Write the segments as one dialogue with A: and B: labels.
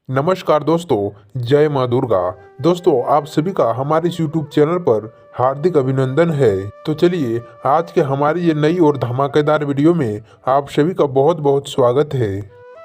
A: नमस्कार दोस्तों, जय माँ दुर्गा। दोस्तों, आप सभी का हमारे इस YouTube चैनल पर हार्दिक अभिनंदन है। तो चलिए, आज के हमारी ये नई और धमाकेदार वीडियो में आप सभी का बहुत बहुत स्वागत है।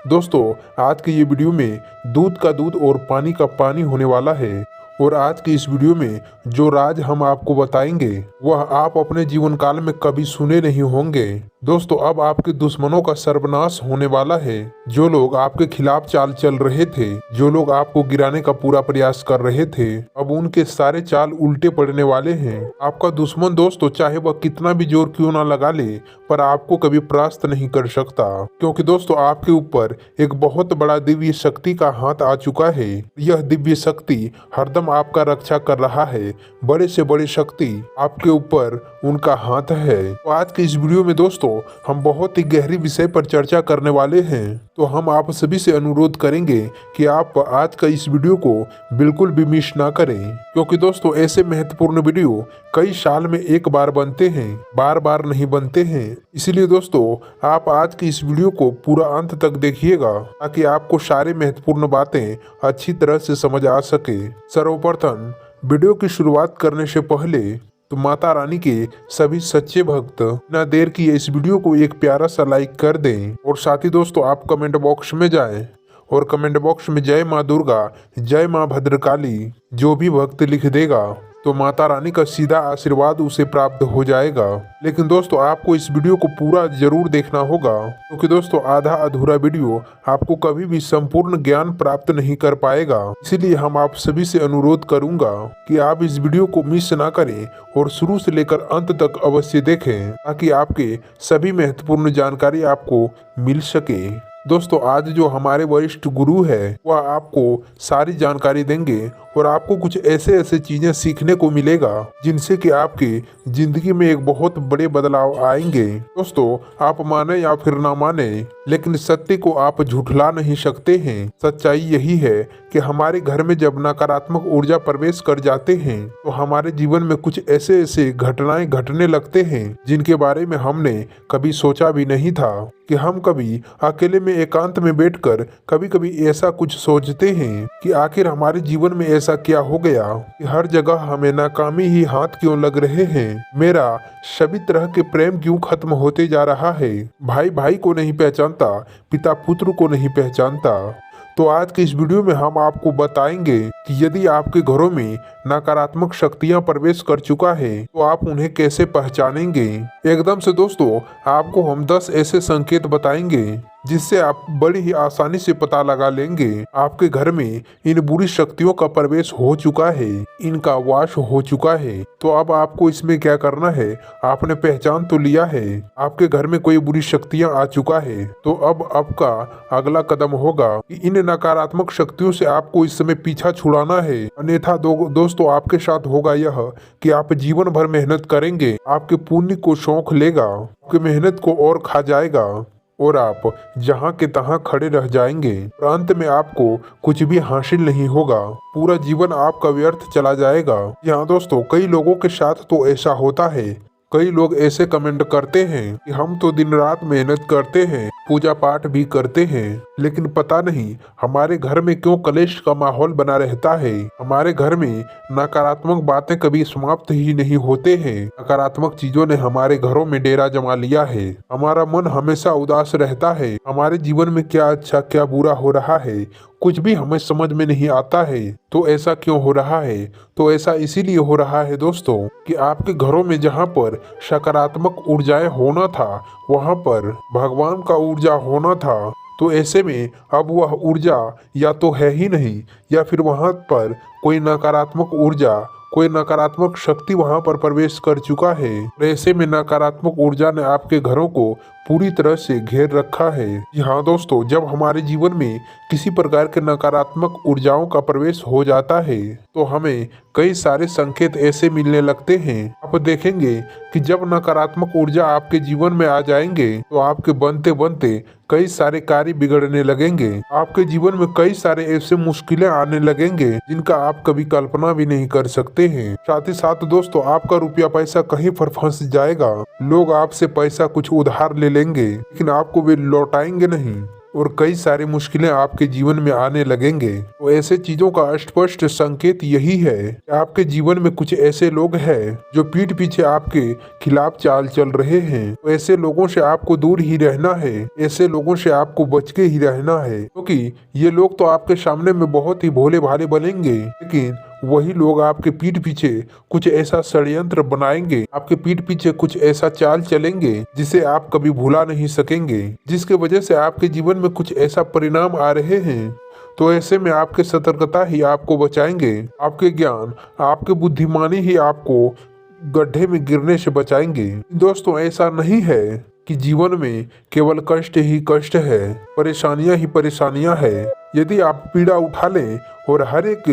A: दोस्तों, आज की ये वीडियो में दूध का दूध और पानी का पानी होने वाला है। और आज की इस वीडियो में जो राज हम आपको बताएंगे वह आप अपने जीवन काल में कभी सुने नहीं होंगे। दोस्तों, अब आपके दुश्मनों का सर्वनाश होने वाला है। जो लोग आपके खिलाफ चाल चल रहे थे, जो लोग आपको गिराने का पूरा प्रयास कर रहे थे, अब उनके सारे चाल उल्टे पड़ने वाले हैं। आपका दुश्मन दोस्तों, चाहे वह कितना भी जोर क्यों ना लगा ले, पर आपको कभी परास्त नहीं कर सकता, क्योंकि दोस्तों आपके ऊपर एक बहुत बड़ा दिव्य शक्ति का हाथ आ चुका है। यह दिव्य शक्ति हरदम आपका रक्षा कर रहा है। बड़े से बड़ी शक्ति आपके ऊपर उनका हाथ है। तो आज की इस वीडियो में दोस्तों हम बहुत ही गहरी विषय पर चर्चा करने वाले हैं। तो हम आप सभी से अनुरोध करेंगे कि आप आज का इस वीडियो को बिल्कुल भी मिस ना करें, क्योंकि दोस्तों ऐसे महत्वपूर्ण वीडियो कई साल में एक बार बनते हैं, बार बार नहीं बनते हैं। इसलिए दोस्तों आप आज की इस वीडियो को पूरा अंत तक देखिएगा, ताकि आपको सारे महत्वपूर्ण बातें अच्छी तरह से समझ आ सके। सर्वप्रथम वीडियो की शुरुआत करने से पहले तो माता रानी के सभी सच्चे भक्त बिना देर किए इस वीडियो को एक प्यारा सा लाइक कर दें। और साथ ही दोस्तों आप कमेंट बॉक्स में जाएं और कमेंट बॉक्स में जय माँ दुर्गा, जय माँ भद्रकाली जो भी भक्त लिख देगा तो माता रानी का सीधा आशीर्वाद उसे प्राप्त हो जाएगा। लेकिन दोस्तों आपको इस वीडियो को पूरा जरूर देखना होगा, क्योंकि दोस्तों आधा अधूरा वीडियो आपको कभी भी संपूर्ण ज्ञान प्राप्त नहीं कर पाएगा। इसीलिए हम आप सभी से अनुरोध करूंगा कि आप इस वीडियो को मिस ना करें और शुरू से लेकर अंत तक अवश्य देखें, ताकि आपके सभी महत्वपूर्ण जानकारी आपको मिल सके। दोस्तों आज जो हमारे वरिष्ठ गुरु है वह आपको सारी जानकारी देंगे और आपको कुछ ऐसे ऐसे चीजें सीखने को मिलेगा जिनसे कि आपकी जिंदगी में एक बहुत बड़े बदलाव आएंगे। दोस्तों आप माने या फिर ना माने, लेकिन सत्य को आप झुठला नहीं सकते हैं। सच्चाई यही है कि हमारे घर में जब नकारात्मक ऊर्जा प्रवेश कर जाते हैं तो हमारे जीवन में कुछ ऐसे ऐसे घटनाएं घटने लगते हैं जिनके बारे में हमने कभी सोचा भी नहीं था। कि हम कभी अकेले में एकांत में बैठकर कभी कभी ऐसा कुछ सोचते हैं कि आखिर हमारे जीवन में ऐसा क्या हो गया कि हर जगह हमें नाकामी ही हाथ क्यों लग रहे हैं। मेरा सभी तरह के प्रेम क्यों खत्म होते जा रहा है। भाई भाई को नहीं पहचानता, पिता पुत्र को नहीं पहचानता। तो आज के इस वीडियो में हम आपको बताएंगे कि यदि आपके घरों में नकारात्मक शक्तियां प्रवेश कर चुका है तो आप उन्हें कैसे पहचानेंगे। एकदम से दोस्तों आपको हम 10 ऐसे संकेत बताएंगे जिससे आप बड़ी ही आसानी से पता लगा लेंगे आपके घर में इन बुरी शक्तियों का प्रवेश हो चुका है, इनका वास हो चुका है। तो अब आपको इसमें क्या करना है, आपने पहचान तो लिया है आपके घर में कोई बुरी शक्तियां आ चुका है, तो अब आपका अगला कदम होगा कि इन नकारात्मक शक्तियों से आपको इस समय पीछा छुड़ाना है। अन्यथा दोस्तों आपके साथ होगा यह कि आप जीवन भर मेहनत करेंगे, आपके पुण्य को शौक लेगा, आपकी मेहनत को और खा जाएगा और आप जहां के तहां खड़े रह जाएंगे। अंत में आपको कुछ भी हासिल नहीं होगा, पूरा जीवन आपका व्यर्थ चला जाएगा। यहाँ दोस्तों कई लोगों के साथ तो ऐसा होता है। कई लोग ऐसे कमेंट करते हैं कि हम तो दिन रात मेहनत करते हैं, पूजा पाठ भी करते हैं, लेकिन पता नहीं हमारे घर में क्यों कलेश का माहौल बना रहता है। हमारे घर में नकारात्मक बातें कभी समाप्त ही नहीं होते हैं। नकारात्मक चीजों ने हमारे घरों में डेरा जमा लिया है। हमारा मन हमेशा उदास रहता है। हमारे जीवन में क्या अच्छा क्या बुरा हो रहा है कुछ भी हमें समझ में नहीं आता है। तो ऐसा क्यों हो रहा है? तो ऐसा इसीलिए हो रहा है दोस्तों कि आपके घरों में जहाँ पर सकारात्मक ऊर्जाएं होना था वहाँ पर भगवान का ऊर्जा होना था, तो ऐसे में अब वह ऊर्जा या तो है ही नहीं या फिर वहाँ पर कोई नकारात्मक ऊर्जा, कोई नकारात्मक शक्ति वहां पर प्रवेश कर चुका है। ऐसे में नकारात्मक ऊर्जा ने आपके घरों को पूरी तरह से घेर रखा है। जी हाँ दोस्तों, जब हमारे जीवन में किसी प्रकार के नकारात्मक ऊर्जाओं का प्रवेश हो जाता है तो हमें कई सारे संकेत ऐसे मिलने लगते हैं। आप देखेंगे कि जब नकारात्मक ऊर्जा आपके जीवन में आ जाएंगे तो आपके बनते बनते कई सारे कार्य बिगड़ने लगेंगे। आपके जीवन में कई सारे ऐसे मुश्किलें आने लगेंगे जिनका आप कभी कल्पना भी नहीं कर सकते हैं। साथ ही साथ दोस्तों आपका रुपया पैसा कहीं पर फंस जाएगा। लोग आपसे पैसा कुछ उधार ले लेंगे लेकिन आपको वे लौटाएंगे नहीं। और कई सारी मुश्किलें आपके जीवन में आने लगेंगे। तो ऐसे चीजों का स्पष्ट संकेत यही है कि आपके जीवन में कुछ ऐसे लोग हैं जो पीठ पीछे आपके खिलाफ चाल चल रहे हैं। तो ऐसे लोगों से आपको दूर ही रहना है, ऐसे लोगों से आपको बच के ही रहना है, क्योंकि ये लोग तो आपके सामने में बहुत ही भोले भाले बनेंगे, लेकिन वही लोग आपके पीठ पीछे कुछ ऐसा षड्यंत्र बनाएंगे, आपके पीठ पीछे कुछ ऐसा चाल चलेंगे जिसे आप कभी भुला नहीं सकेंगे, जिसके वजह से आपके जीवन में कुछ ऐसा परिणाम आ रहे हैं। तो ऐसे में आपके सतर्कता ही आपको बचाएंगे, आपके ज्ञान, आपके बुद्धिमानी ही आपको गड्ढे में गिरने से बचाएंगे। दोस्तों, ऐसा नहीं है कि जीवन में केवल कष्ट ही कष्ट है, परेशानियां ही परेशानियां है। यदि आप पीड़ा उठा लें और हर एक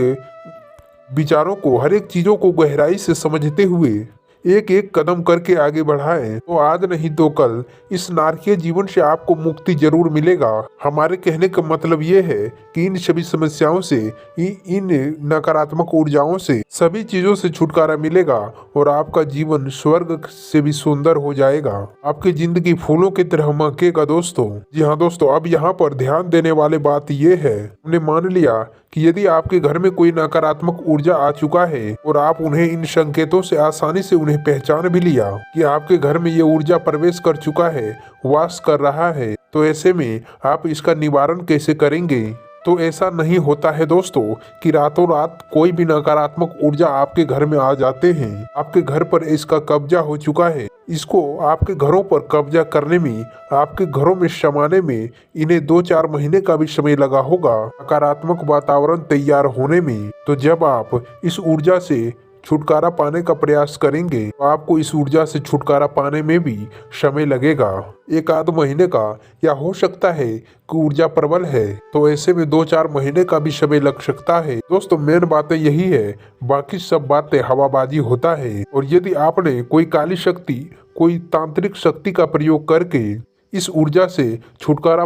A: विचारों को, हर एक चीजों को गहराई से समझते हुए एक एक कदम करके आगे बढ़ाएं, तो आज नहीं तो कल इस नारकीय जीवन से आपको मुक्ति जरूर मिलेगा। हमारे कहने का मतलब ये है कि इन सभी समस्याओं से, इन नकारात्मक ऊर्जाओं से, सभी चीजों से छुटकारा मिलेगा और आपका जीवन स्वर्ग से भी सुंदर हो जाएगा। आपकी जिंदगी फूलों की तरह महकेगा दोस्तों। जी हाँ दोस्तों, अब यहाँ पर ध्यान देने वाली बात ये है, हमने मान लिया कि यदि आपके घर में कोई नकारात्मक ऊर्जा आ चुका है और आप उन्हें इन संकेतों से आसानी से उन्हें पहचान भी लिया कि आपके घर में ये ऊर्जा प्रवेश कर चुका है, वास कर रहा है, तो ऐसे में आप इसका निवारण कैसे करेंगे? तो ऐसा नहीं होता है दोस्तों कि रातों रात कोई भी नकारात्मक ऊर्जा आपके घर में आ जाते हैं, आपके घर पर इसका कब्जा हो चुका है। इसको आपके घरों पर कब्जा करने में, आपके घरों में समाने में इन्हें 2-4 महीने का भी समय लगा होगा, नकारात्मक वातावरण तैयार होने में। तो जब आप इस ऊर्जा से छुटकारा पाने का प्रयास करेंगे तो आपको इस ऊर्जा से छुटकारा पाने में भी समय लगेगा, 1-आध महीने का, या हो सकता है कि ऊर्जा प्रबल है तो ऐसे में 2-4 महीने का भी समय लग सकता है। दोस्तों, मेन बातें यही है, बाकी सब बातें हवाबाजी होता है। और यदि आपने कोई काली शक्ति, कोई तांत्रिक शक्ति का प्रयोग करके इस ऊर्जा से छुटकारा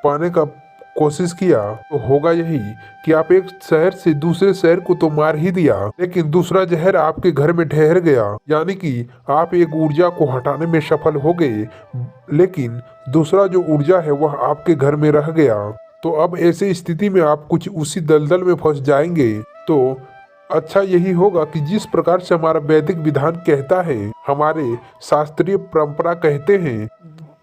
A: पाने का कोशिश किया तो होगा यही कि आप एक शहर से दूसरे शहर को तो मार ही दिया, लेकिन दूसरा जहर आपके घर में ठहर गया। यानी कि आप एक ऊर्जा को हटाने में सफल हो गए, लेकिन दूसरा जो ऊर्जा है वह आपके घर में रह गया। तो अब ऐसी स्थिति में आप कुछ उसी दलदल में फंस जाएंगे। तो अच्छा यही होगा कि जिस प्रकार से हमारा वैदिक विधान कहता है, हमारे शास्त्रीय परंपरा कहते हैं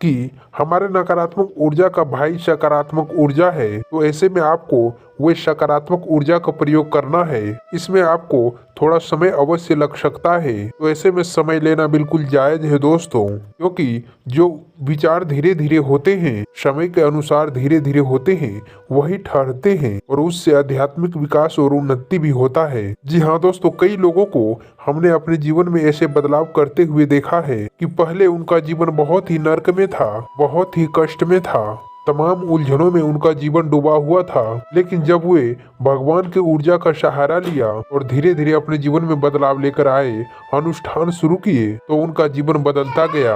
A: कि हमारे नकारात्मक ऊर्जा का भाई सकारात्मक ऊर्जा है, तो ऐसे में आपको वह सकारात्मक ऊर्जा का प्रयोग करना है। इसमें आपको थोड़ा समय अवश्य लग सकता है, तो ऐसे में समय लेना बिल्कुल जायज है दोस्तों, क्योंकि जो विचार धीरे धीरे होते हैं, समय के अनुसार धीरे धीरे होते हैं, वही ठहरते हैं और उससे आध्यात्मिक विकास और उन्नति भी होता है। जी हाँ दोस्तों, कई लोगों को हमने अपने जीवन में ऐसे बदलाव करते हुए देखा है कि पहले उनका जीवन बहुत ही नर्क में था, बहुत ही कष्ट में था, तमाम उलझनों में उनका जीवन डूबा हुआ था, लेकिन जब वे भगवान की ऊर्जा का सहारा लिया और धीरे धीरे अपने जीवन में बदलाव लेकर आए, अनुष्ठान शुरू किए, तो उनका जीवन बदलता गया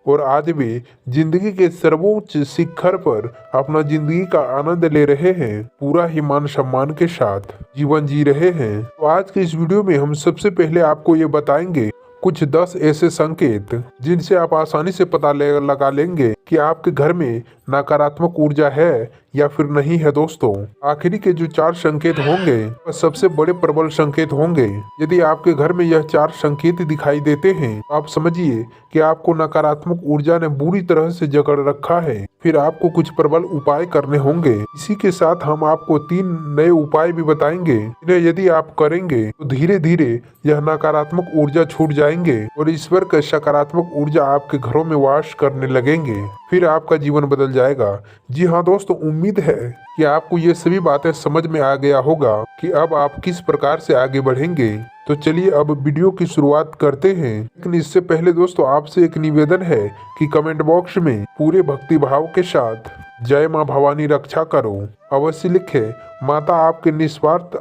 A: और आज वे जिंदगी के सर्वोच्च शिखर पर अपना जिंदगी का आनंद ले रहे हैं, पूरा ही मान सम्मान के साथ जीवन जी रहे हैं। तो आज के इस वीडियो में हम सबसे पहले आपको ये बताएंगे कुछ 10 ऐसे संकेत जिनसे आप आसानी से पता लगा लेंगे कि आपके घर में नकारात्मक ऊर्जा है या फिर नहीं है। दोस्तों, आखिरी के जो 4 संकेत होंगे वह सबसे बड़े प्रबल संकेत होंगे। यदि आपके घर में यह 4 संकेत दिखाई देते हैं तो आप समझिए कि आपको नकारात्मक ऊर्जा ने बुरी तरह से जकड़ रखा है। फिर आपको कुछ प्रबल उपाय करने होंगे। इसी के साथ हम आपको 3 नए उपाय भी बताएंगे, जिन्हें यदि आप करेंगे तो धीरे धीरे यह नकारात्मक ऊर्जा छूट जाएंगे और ईश्वर का सकारात्मक ऊर्जा आपके घरों में वास करने लगेंगे। फिर आपका जीवन बदल जाएगा। जी हाँ दोस्तों, उम्मीद है कि आपको ये सभी बातें समझ में आ गया होगा कि अब आप किस प्रकार से आगे बढ़ेंगे। तो चलिए अब वीडियो की शुरुआत करते हैं, लेकिन इससे पहले दोस्तों आपसे एक निवेदन है कि कमेंट बॉक्स में पूरे भक्ति भाव के साथ जय माँ भवानी रक्षा करो अवश्य लिखें। माता आपके निस्वार्थ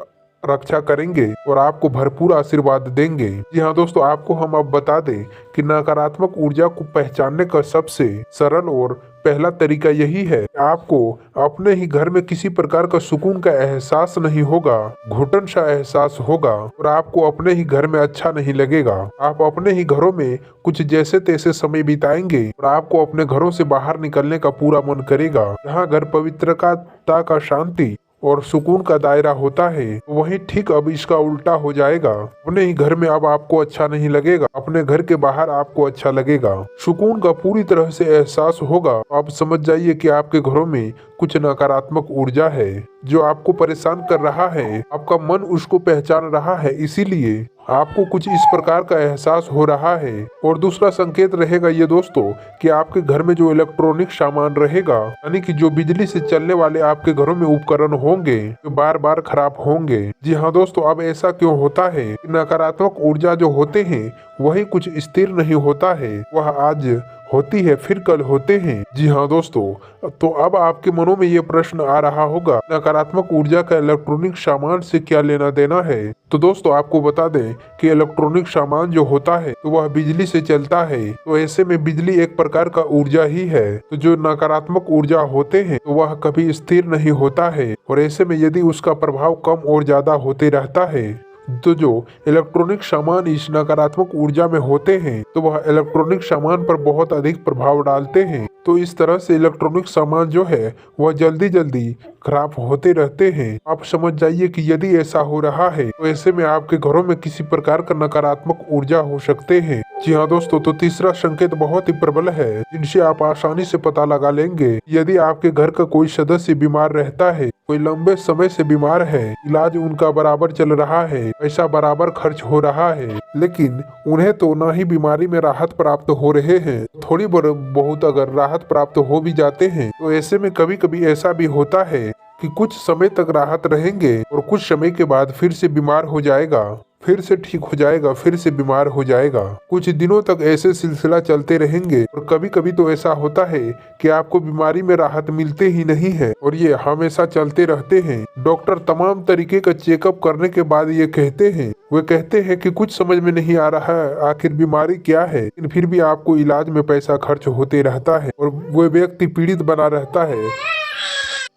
A: रक्षा करेंगे और आपको भरपूर आशीर्वाद देंगे। जी हाँ दोस्तों, आपको हम अब बता दें कि नकारात्मक ऊर्जा को पहचानने का सबसे सरल और पहला तरीका यही है कि आपको अपने ही घर में किसी प्रकार का सुकून का एहसास नहीं होगा, घुटन सा एहसास होगा और आपको अपने ही घर में अच्छा नहीं लगेगा। आप अपने ही घरों में कुछ जैसे तैसे समय बिताएंगे और आपको अपने घरों से बाहर निकलने का पूरा मन करेगा। जहाँ घर पवित्रता का शांति और सुकून का दायरा होता है, वहीं ठीक अब इसका उल्टा हो जाएगा। अपने ही घर में अब आपको अच्छा नहीं लगेगा, अपने घर के बाहर आपको अच्छा लगेगा, सुकून का पूरी तरह से एहसास होगा। आप समझ जाइए कि आपके घरों में कुछ नकारात्मक ऊर्जा है जो आपको परेशान कर रहा है। आपका मन उसको पहचान रहा है, इसीलिए आपको कुछ इस प्रकार का एहसास हो रहा है। और दूसरा संकेत रहेगा ये दोस्तों कि आपके घर में जो इलेक्ट्रॉनिक सामान रहेगा, यानी कि जो बिजली से चलने वाले आपके घरों में उपकरण होंगे, जो बार बार खराब होंगे। जी हाँ दोस्तों, अब ऐसा क्यों होता है कि नकारात्मक ऊर्जा जो होते हैं वही कुछ स्थिर नहीं होता है, वह आज होती है फिर कल होते हैं। जी हाँ दोस्तों, तो अब आपके मनों में ये प्रश्न आ रहा होगा, नकारात्मक ऊर्जा का इलेक्ट्रॉनिक सामान से क्या लेना देना है। तो दोस्तों आपको बता दें कि इलेक्ट्रॉनिक सामान जो होता है तो वह बिजली से चलता है, तो ऐसे में बिजली एक प्रकार का ऊर्जा ही है। तो जो नकारात्मक ऊर्जा होते हैं तो वह कभी स्थिर नहीं होता है, और ऐसे में यदि उसका प्रभाव कम और ज्यादा होते रहता है, तो जो इलेक्ट्रॉनिक सामान इस नकारात्मक ऊर्जा में होते हैं तो वह इलेक्ट्रॉनिक सामान पर बहुत अधिक प्रभाव डालते हैं। तो इस तरह से इलेक्ट्रॉनिक सामान जो है वह जल्दी जल्दी खराब होते रहते हैं। आप समझ जाइए कि यदि ऐसा हो रहा है तो ऐसे में आपके घरों में किसी प्रकार का नकारात्मक ऊर्जा हो सकते हैं। जी हाँ दोस्तों, तो तीसरा संकेत बहुत ही प्रबल है जिनसे आप आसानी से पता लगा लेंगे। यदि आपके घर का कोई सदस्य बीमार रहता है, कोई लंबे समय से बीमार है, इलाज उनका बराबर चल रहा है, पैसा बराबर खर्च हो रहा है, लेकिन उन्हें तो ना ही बीमारी में राहत प्राप्त हो रहे हैं, थोड़ी बहुत अगर राहत प्राप्त हो भी जाते हैं, तो ऐसे में कभी कभी ऐसा भी होता है कि कुछ समय तक राहत रहेंगे और कुछ समय के बाद फिर से बीमार हो जाएगा, फिर से ठीक हो जाएगा, फिर से बीमार हो जाएगा। कुछ दिनों तक ऐसे सिलसिला चलते रहेंगे और कभी कभी तो ऐसा होता है कि आपको बीमारी में राहत मिलते ही नहीं है और ये हमेशा चलते रहते हैं। डॉक्टर तमाम तरीके का चेकअप करने के बाद ये कहते हैं, वे कहते हैं कि कुछ समझ में नहीं आ रहा है आखिर बीमारी क्या है, लेकिन फिर भी आपको इलाज में पैसा खर्च होते रहता है और वो व्यक्ति पीड़ित बना रहता है।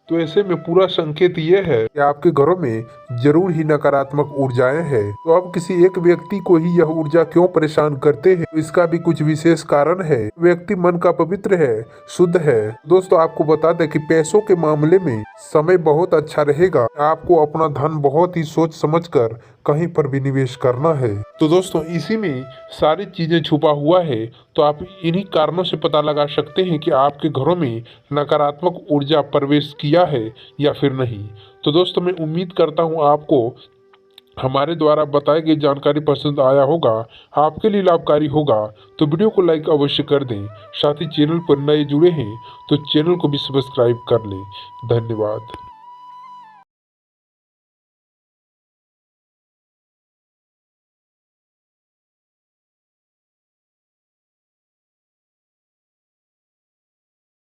A: तो ऐसे में पूरा संकेत ये है कि आपके घरों में जरूर ही नकारात्मक ऊर्जाएं हैं। तो अब किसी एक व्यक्ति को ही यह ऊर्जा क्यों परेशान करते हैं, तो इसका भी कुछ विशेष कारण है। व्यक्ति मन का पवित्र है, शुद्ध है। दोस्तों आपको बता दें कि पैसों के मामले में समय बहुत अच्छा रहेगा। आपको अपना धन बहुत ही सोच समझकर कहीं पर भी निवेश करना है। तो दोस्तों इसी में सारी चीजें छुपा हुआ है। तो आप इन्हीं कारणों से पता लगा सकते हैं कि आपके घरों में नकारात्मक ऊर्जा प्रवेश किया है या फिर नहीं। तो दोस्तों मैं उम्मीद करता हूँ आपको हमारे द्वारा बताई गई जानकारी पसंद आया होगा, आपके लिए लाभकारी होगा। तो वीडियो को लाइक अवश्य कर दें, साथ ही चैनल पर नए जुड़े हैं तो चैनल को भी सब्सक्राइब कर लें। धन्यवाद।